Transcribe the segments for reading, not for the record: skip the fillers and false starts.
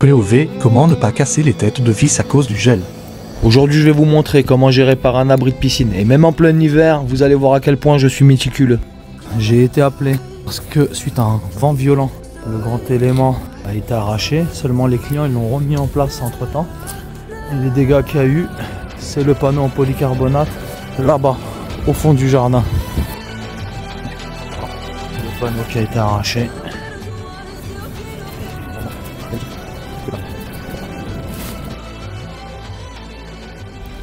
POV, comment ne pas casser les têtes de vis à cause du gel. Aujourd'hui, je vais vous montrer comment j'ai réparé un abri de piscine. Et même en plein hiver, vous allez voir à quel point je suis méticuleux. J'ai été appelé parce que suite à un vent violent, le grand élément a été arraché. Seulement les clients ils l'ont remis en place entre temps. Et les dégâts qu'il y a eu, c'est le panneau en polycarbonate là-bas, au fond du jardin. Le panneau qui a été arraché.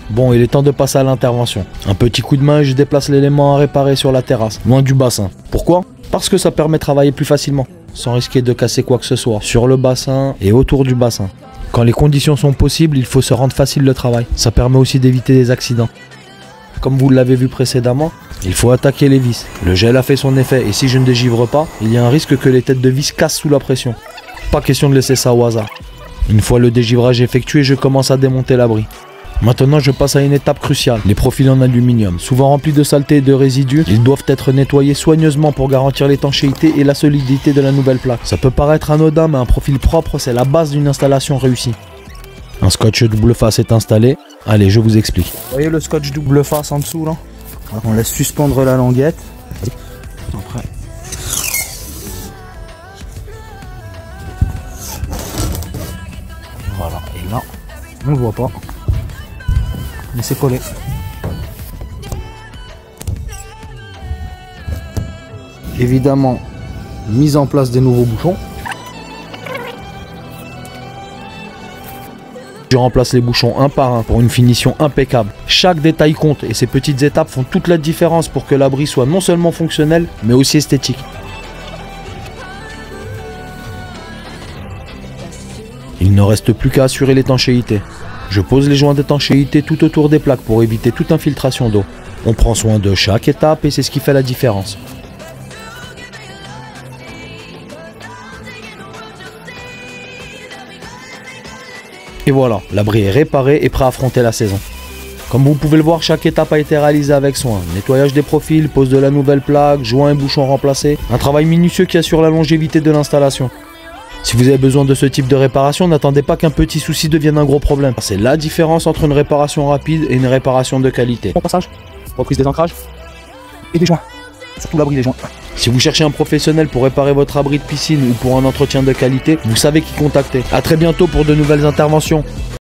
Bon, il est temps de passer à l'intervention. Un petit coup de main et je déplace l'élément à réparer sur la terrasse, loin du bassin. Pourquoi? Parce que ça permet de travailler plus facilement, sans risquer de casser quoi que ce soit, sur le bassin et autour du bassin. Quand les conditions sont possibles, il faut se rendre facile le travail. Ça permet aussi d'éviter des accidents. Comme vous l'avez vu précédemment, il faut attaquer les vis. Le gel a fait son effet et si je ne dégivre pas, il y a un risque que les têtes de vis cassent sous la pression. Pas question de laisser ça au hasard. Une fois le dégivrage effectué, je commence à démonter l'abri. Maintenant, je passe à une étape cruciale, les profils en aluminium. Souvent remplis de saleté et de résidus, ils doivent être nettoyés soigneusement pour garantir l'étanchéité et la solidité de la nouvelle plaque. Ça peut paraître anodin, mais un profil propre, c'est la base d'une installation réussie. Un scotch double face est installé. Allez, je vous explique. Vous voyez le scotch double face en dessous là? On laisse suspendre la languette. Après. Voilà, et là, on ne le voit pas. Mais c'est collé. Évidemment, mise en place des nouveaux bouchons. Je remplace les bouchons un par un pour une finition impeccable. Chaque détail compte et ces petites étapes font toute la différence pour que l'abri soit non seulement fonctionnel, mais aussi esthétique. Il ne reste plus qu'à assurer l'étanchéité. Je pose les joints d'étanchéité tout autour des plaques pour éviter toute infiltration d'eau. On prend soin de chaque étape et c'est ce qui fait la différence. Et voilà, l'abri est réparé et prêt à affronter la saison. Comme vous pouvez le voir, chaque étape a été réalisée avec soin. Nettoyage des profils, pose de la nouvelle plaque, joints et bouchons remplacés. Un travail minutieux qui assure la longévité de l'installation. Si vous avez besoin de ce type de réparation, n'attendez pas qu'un petit souci devienne un gros problème. C'est la différence entre une réparation rapide et une réparation de qualité. Bon passage, reprise des ancrages et des joints. Surtout l'abri des joints. Si vous cherchez un professionnel pour réparer votre abri de piscine ou pour un entretien de qualité, vous savez qui contacter. A très bientôt pour de nouvelles interventions.